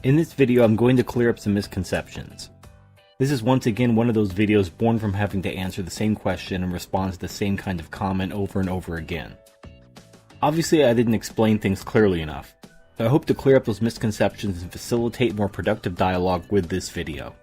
In this video, I'm going to clear up some misconceptions. This is once again one of those videos born from having to answer the same question and respond to the same kind of comment over and over again. Obviously, I didn't explain things clearly enough, so I hope to clear up those misconceptions and facilitate more productive dialogue with this video.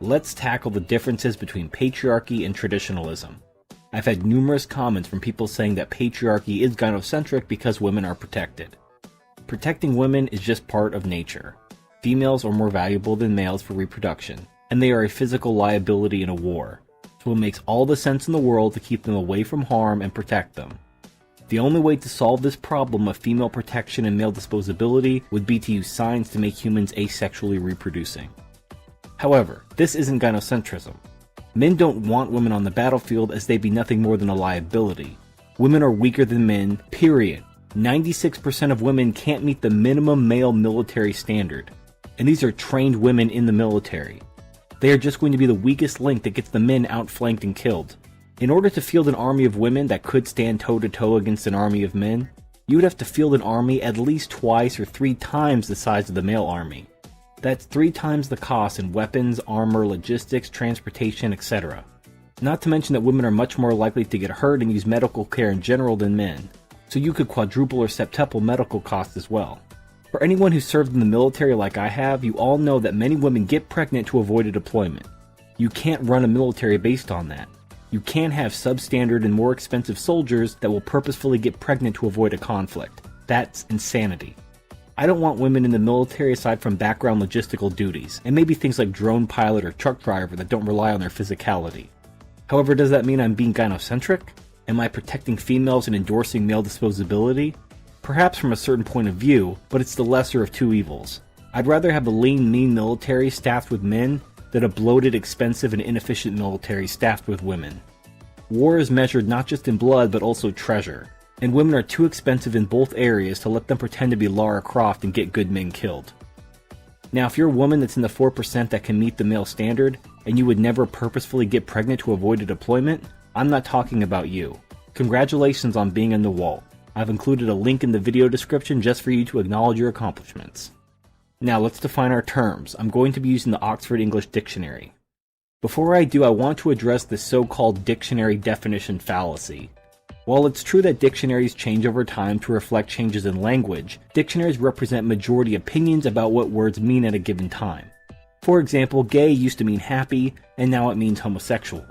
Let's tackle the differences between patriarchy and traditionalism. I've had numerous comments from people saying that patriarchy is gynocentric because women are protected. Protecting women is just part of nature. Females are more valuable than males for reproduction, and they are a physical liability in a war, so it makes all the sense in the world to keep them away from harm and protect them. The only way to solve this problem of female protection and male disposability would be to use science to make humans asexually reproducing. However, this isn't gynocentrism. Men don't want women on the battlefield as they'd be nothing more than a liability. Women are weaker than men, period. 96% of women can't meet the minimum male military standard. And these are trained women in the military. They are just going to be the weakest link that gets the men outflanked and killed. In order to field an army of women that could stand toe-to-toe against an army of men, you would have to field an army at least twice or 3 times the size of the male army. That's 3 times the cost in weapons, armor, logistics, transportation, etc. Not to mention that women are much more likely to get hurt and use medical care in general than men, so you could quadruple or septuple medical costs as well. For anyone who served in the military like I have, you all know that many women get pregnant to avoid a deployment. You can't run a military based on that. You can't have substandard and more expensive soldiers that will purposefully get pregnant to avoid a conflict. That's insanity. I don't want women in the military aside from background logistical duties, and maybe things like drone pilot or truck driver that don't rely on their physicality. However, does that mean I'm being gynocentric? Am I protecting females and endorsing male disposability? Perhaps from a certain point of view, but it's the lesser of two evils. I'd rather have a lean, mean military staffed with men than a bloated, expensive, and inefficient military staffed with women. War is measured not just in blood, but also treasure, and women are too expensive in both areas to let them pretend to be Lara Croft and get good men killed. Now, if you're a woman that's in the 4% that can meet the male standard, and you would never purposefully get pregnant to avoid a deployment, I'm not talking about you. Congratulations on being in the wall. I've included a link in the video description just for you to acknowledge your accomplishments. Now let's define our terms. I'm going to be using the Oxford English Dictionary. Before I do, I want to address the so-called dictionary definition fallacy. While it's true that dictionaries change over time to reflect changes in language, dictionaries represent majority opinions about what words mean at a given time. For example, gay used to mean happy, and now it means homosexual.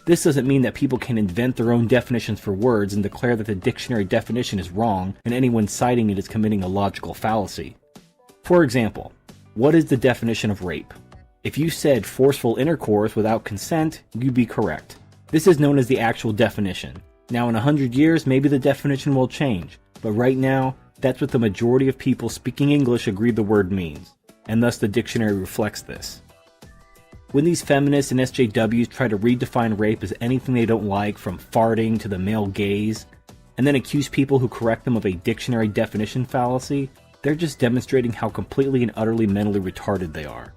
This doesn't mean that people can invent their own definitions for words and declare that the dictionary definition is wrong and anyone citing it is committing a logical fallacy. For example, what is the definition of rape? If you said forceful intercourse without consent, you'd be correct. This is known as the actual definition. Now in 100 years, maybe the definition will change, but right now, that's what the majority of people speaking English agree the word means, and thus the dictionary reflects this. When these feminists and SJWs try to redefine rape as anything they don't like, from farting to the male gaze, and then accuse people who correct them of a dictionary definition fallacy, they're just demonstrating how completely and utterly mentally retarded they are.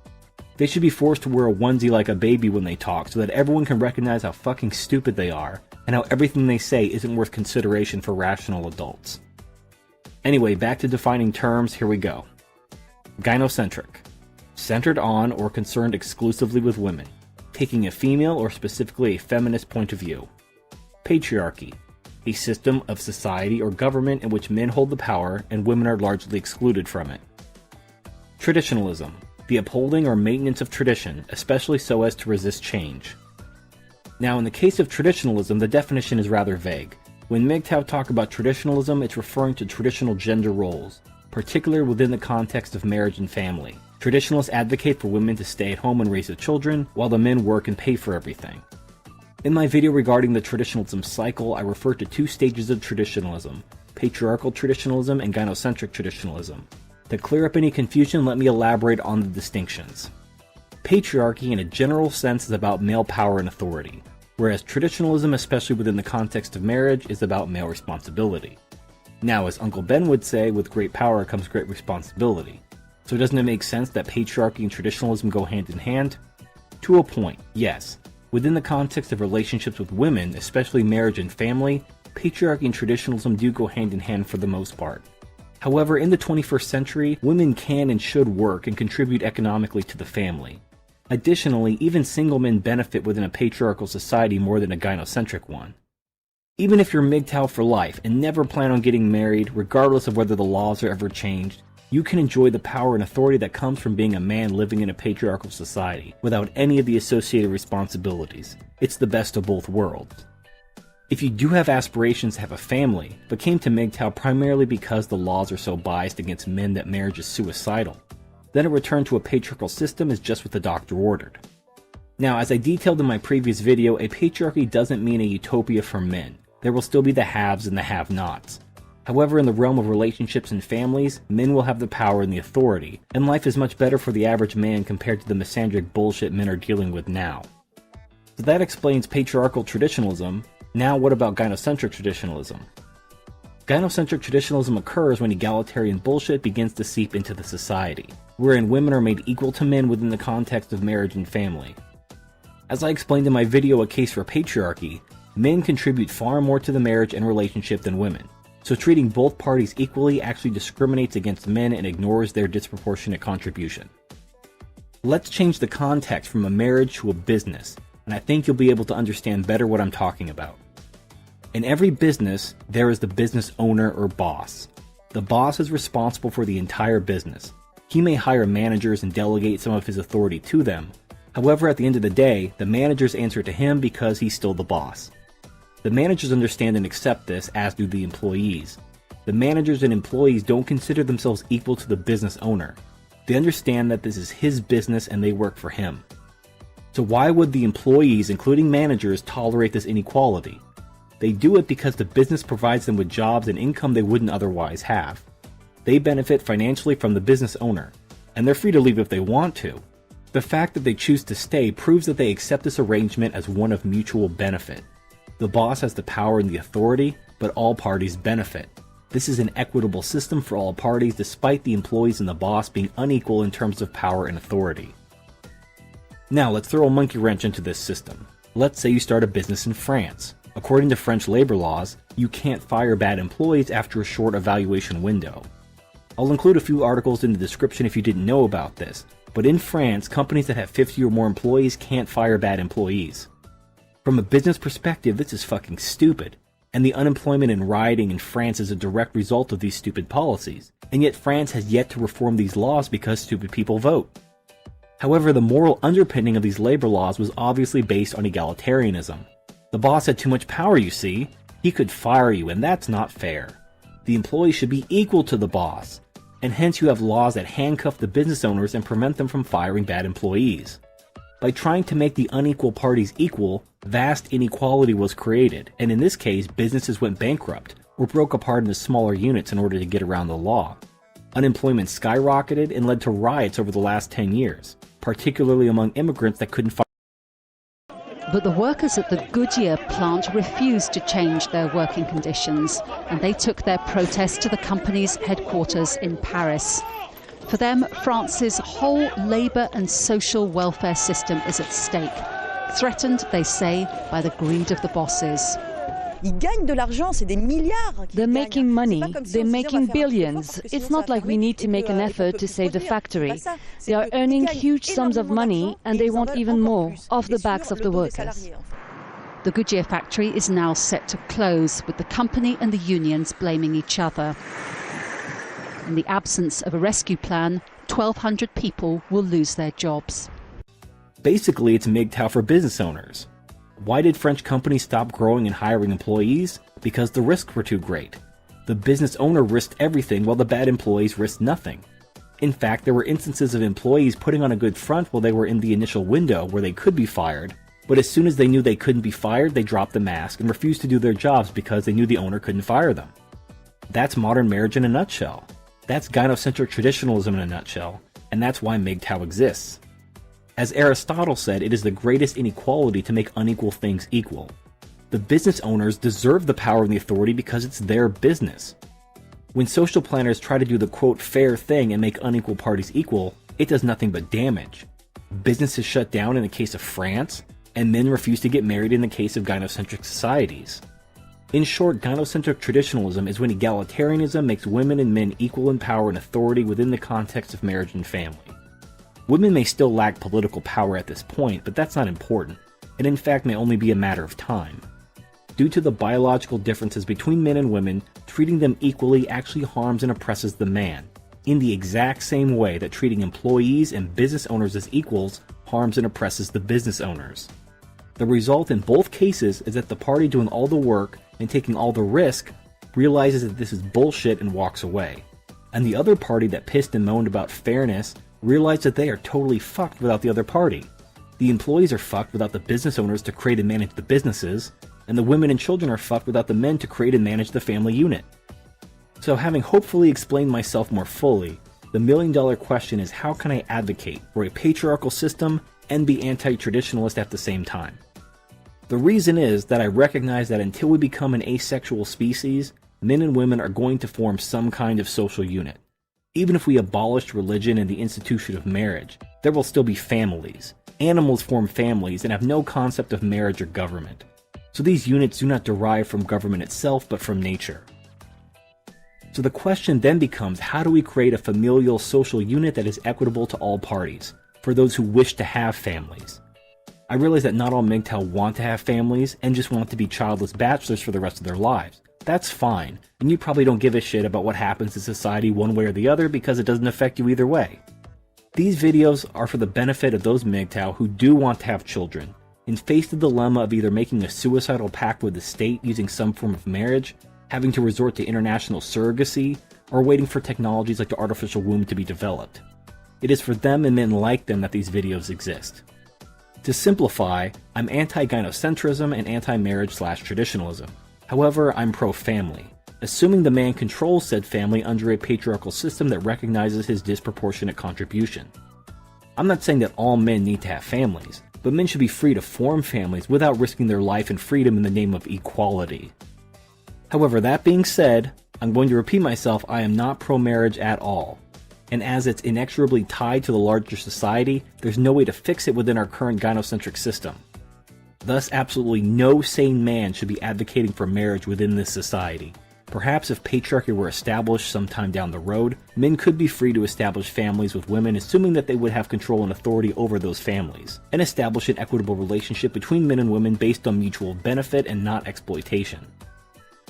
They should be forced to wear a onesie like a baby when they talk so that everyone can recognize how fucking stupid they are, and how everything they say isn't worth consideration for rational adults. Anyway, back to defining terms, here we go. Gynocentric. Centered on or concerned exclusively with women, taking a female or specifically a feminist point of view. Patriarchy. A system of society or government in which men hold the power and women are largely excluded from it. Traditionalism. The upholding or maintenance of tradition, especially so as to resist change. Now, in the case of traditionalism, the definition is rather vague. When MGTOW talk about traditionalism, it's referring to traditional gender roles, particularly within the context of marriage and family. Traditionalists advocate for women to stay at home and raise the children, while the men work and pay for everything. In my video regarding the traditionalism cycle, I refer to 2 stages of traditionalism: patriarchal traditionalism and gynocentric traditionalism. To clear up any confusion, let me elaborate on the distinctions. Patriarchy in a general sense is about male power and authority, whereas traditionalism, especially within the context of marriage, is about male responsibility. Now, as Uncle Ben would say, with great power comes great responsibility. So doesn't it make sense that patriarchy and traditionalism go hand in hand? To a point, yes. Within the context of relationships with women, especially marriage and family, patriarchy and traditionalism do go hand in hand for the most part. However, in the 21st century, women can and should work and contribute economically to the family. Additionally, even single men benefit within a patriarchal society more than a gynocentric one. Even if you're MGTOW for life and never plan on getting married, regardless of whether the laws are ever changed, you can enjoy the power and authority that comes from being a man living in a patriarchal society without any of the associated responsibilities. It's the best of both worlds. If you do have aspirations to have a family, but came to MGTOW primarily because the laws are so biased against men that marriage is suicidal, then a return to a patriarchal system is just what the doctor ordered. Now, as I detailed in my previous video, a patriarchy doesn't mean a utopia for men. There will still be the haves and the have-nots. However, in the realm of relationships and families, men will have the power and the authority, and life is much better for the average man compared to the misandric bullshit men are dealing with now. So that explains patriarchal traditionalism. Now what about gynocentric traditionalism? Gynocentric traditionalism occurs when egalitarian bullshit begins to seep into the society, wherein women are made equal to men within the context of marriage and family. As I explained in my video A Case for Patriarchy, men contribute far more to the marriage and relationship than women, so treating both parties equally actually discriminates against men and ignores their disproportionate contribution. Let's change the context from a marriage to a business, and I think you'll be able to understand better what I'm talking about. In every business, there is the business owner or boss. The boss is responsible for the entire business. He may hire managers and delegate some of his authority to them. However, at the end of the day, the managers answer to him because he's still the boss. The managers understand and accept this, as do the employees. The managers and employees don't consider themselves equal to the business owner. They understand that this is his business and they work for him. So why would the employees, including managers, tolerate this inequality? They do it because the business provides them with jobs and income they wouldn't otherwise have. They benefit financially from the business owner, and they're free to leave if they want to. The fact that they choose to stay proves that they accept this arrangement as one of mutual benefit. The boss has the power and the authority, but all parties benefit. This is an equitable system for all parties, despite the employees and the boss being unequal in terms of power and authority. Now let's throw a monkey wrench into this system. Let's say you start a business in France. According to French labor laws, you can't fire bad employees after a short evaluation window. I'll include a few articles in the description if you didn't know about this, but in France, companies that have 50 or more employees can't fire bad employees. From a business perspective, this is fucking stupid, and the unemployment and rioting in France is a direct result of these stupid policies, and yet France has yet to reform these laws because stupid people vote. However, the moral underpinning of these labor laws was obviously based on egalitarianism. The boss had too much power, you see. He could fire you, and that's not fair. The employee should be equal to the boss, and hence you have laws that handcuff the business owners and prevent them from firing bad employees. By trying to make the unequal parties equal, vast inequality was created, and in this case, businesses went bankrupt or broke apart into smaller units in order to get around the law. Unemployment skyrocketed and led to riots over the last 10 years, particularly among immigrants that couldn't find. But the workers at the Goodyear plant refused to change their working conditions, and they took their protest to the company's headquarters in Paris. For them, France's whole labour and social welfare system is at stake, threatened, they say, by the greed of the bosses. They're making money, they're making billions. It's not like we need to make an effort to save the factory. They are earning huge sums of money and they want even more, off the backs of the workers. The Goodyear factory is now set to close, with the company and the unions blaming each other. In the absence of a rescue plan, 1,200 people will lose their jobs. Basically, it's MGTOW for business owners. Why did French companies stop growing and hiring employees? Because the risks were too great. The business owner risked everything while the bad employees risked nothing. In fact, there were instances of employees putting on a good front while they were in the initial window where they could be fired, but as soon as they knew they couldn't be fired, they dropped the mask and refused to do their jobs because they knew the owner couldn't fire them. That's modern marriage in a nutshell. That's gynocentric traditionalism in a nutshell, and that's why MGTOW exists. As Aristotle said, it is the greatest inequality to make unequal things equal. The business owners deserve the power and the authority because it's their business. When social planners try to do the quote fair thing and make unequal parties equal, it does nothing but damage. Businesses shut down in the case of France, and men refuse to get married in the case of gynocentric societies. In short, gynocentric traditionalism is when egalitarianism makes women and men equal in power and authority within the context of marriage and family. Women may still lack political power at this point, but that's not important, and in fact may only be a matter of time. Due to the biological differences between men and women, treating them equally actually harms and oppresses the man, in the exact same way that treating employees and business owners as equals harms and oppresses the business owners. The result in both cases is that the party doing all the work and taking all the risk realizes that this is bullshit and walks away. And the other party that pissed and moaned about fairness realized that they are totally fucked without the other party. The employees are fucked without the business owners to create and manage the businesses, and the women and children are fucked without the men to create and manage the family unit. So having hopefully explained myself more fully, the million-dollar question is, how can I advocate for a patriarchal system and be anti-traditionalist at the same time? The reason is that I recognize that until we become an asexual species, men and women are going to form some kind of social unit. Even if we abolished religion and the institution of marriage, there will still be families. Animals form families and have no concept of marriage or government. So these units do not derive from government itself, but from nature. So the question then becomes, how do we create a familial social unit that is equitable to all parties, for those who wish to have families? I realize that not all MGTOW want to have families and just want to be childless bachelors for the rest of their lives. That's fine, and you probably don't give a shit about what happens in society one way or the other because it doesn't affect you either way. These videos are for the benefit of those MGTOW who do want to have children, and face the dilemma of either making a suicidal pact with the state using some form of marriage, having to resort to international surrogacy, or waiting for technologies like the artificial womb to be developed. It is for them and men like them that these videos exist. To simplify, I'm anti-gynocentrism and anti-marriage/traditionalism. However, I'm pro-family, assuming the man controls said family under a patriarchal system that recognizes his disproportionate contribution. I'm not saying that all men need to have families, but men should be free to form families without risking their life and freedom in the name of equality. However, that being said, I'm going to repeat myself, I am not pro-marriage at all. And as it's inexorably tied to the larger society, there's no way to fix it within our current gynocentric system. Thus, absolutely no sane man should be advocating for marriage within this society. Perhaps if patriarchy were established sometime down the road, men could be free to establish families with women, assuming that they would have control and authority over those families, and establish an equitable relationship between men and women based on mutual benefit and not exploitation.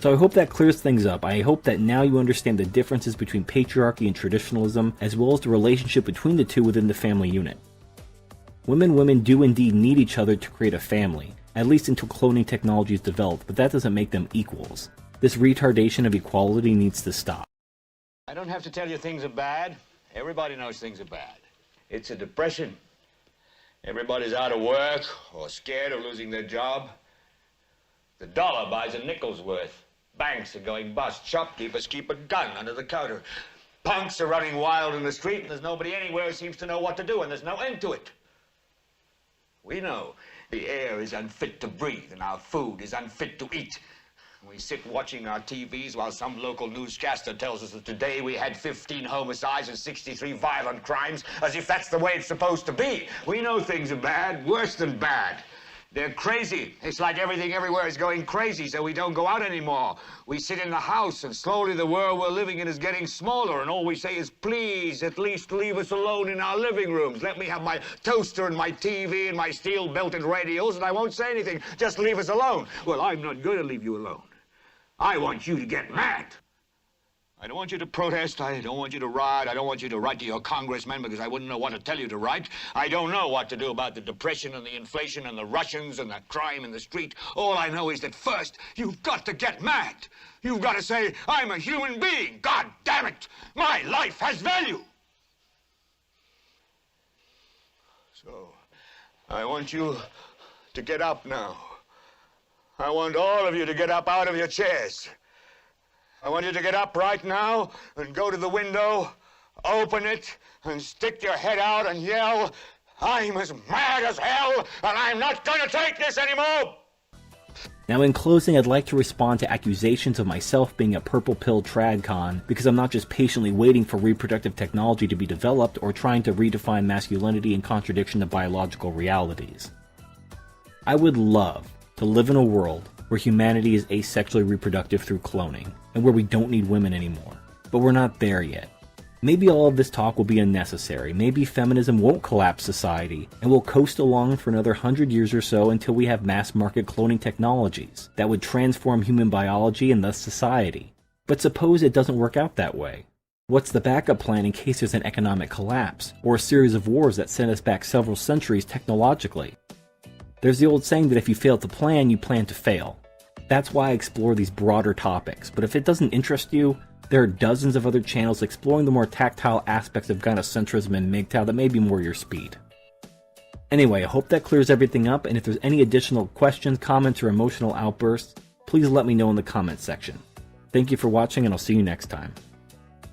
So I hope that clears things up. I hope that now you understand the differences between patriarchy and traditionalism, as well as the relationship between the two within the family unit. Women do indeed need each other to create a family, at least until cloning technology is developed, but that doesn't make them equals. This retardation of equality needs to stop. I don't have to tell you things are bad. Everybody knows things are bad. It's a depression. Everybody's out of work or scared of losing their job. The dollar buys a nickel's worth. Banks are going bust. Shopkeepers keep a gun under the counter. Punks are running wild in the street, and there's nobody anywhere who seems to know what to do, and there's no end to it. We know the air is unfit to breathe, and our food is unfit to eat. We sit watching our TVs while some local newscaster tells us that today we had 15 homicides and 63 violent crimes, as if that's the way it's supposed to be. We know things are bad, worse than bad. They're crazy. It's like everything everywhere is going crazy, so we don't go out anymore. We sit in the house, and slowly the world we're living in is getting smaller, and all we say is, please, at least leave us alone in our living rooms. Let me have my toaster and my TV and my steel-belted radios, and I won't say anything. Just leave us alone. Well, I'm not going to leave you alone. I want you to get mad. I don't want you to protest. I don't want you to riot. I don't want you to write to your congressman because I wouldn't know what to tell you to write. I don't know what to do about the depression and the inflation and the Russians and the crime in the street. All I know is that first, you've got to get mad. You've got to say, I'm a human being. God damn it. My life has value. So, I want you to get up now. I want all of you to get up out of your chairs. I want you to get up right now and go to the window, open it, and stick your head out and yell, I'm as mad as hell, and I'm not going to take this anymore! Now in closing, I'd like to respond to accusations of myself being a purple pill tradcon because I'm not just patiently waiting for reproductive technology to be developed or trying to redefine masculinity in contradiction to biological realities. I would love to live in a world where humanity is asexually reproductive through cloning, and where we don't need women anymore. But we're not there yet. Maybe all of this talk will be unnecessary. Maybe feminism won't collapse society, and we'll coast along for another 100 years or so until we have mass market cloning technologies that would transform human biology and thus society. But suppose it doesn't work out that way. What's the backup plan in case there's an economic collapse, or a series of wars that send us back several centuries technologically? There's the old saying that if you fail to plan, you plan to fail. That's why I explore these broader topics, but if it doesn't interest you, there are dozens of other channels exploring the more tactile aspects of gynocentrism and MGTOW that may be more your speed. Anyway, I hope that clears everything up, and if there's any additional questions, comments, or emotional outbursts, please let me know in the comments section. Thank you for watching, and I'll see you next time.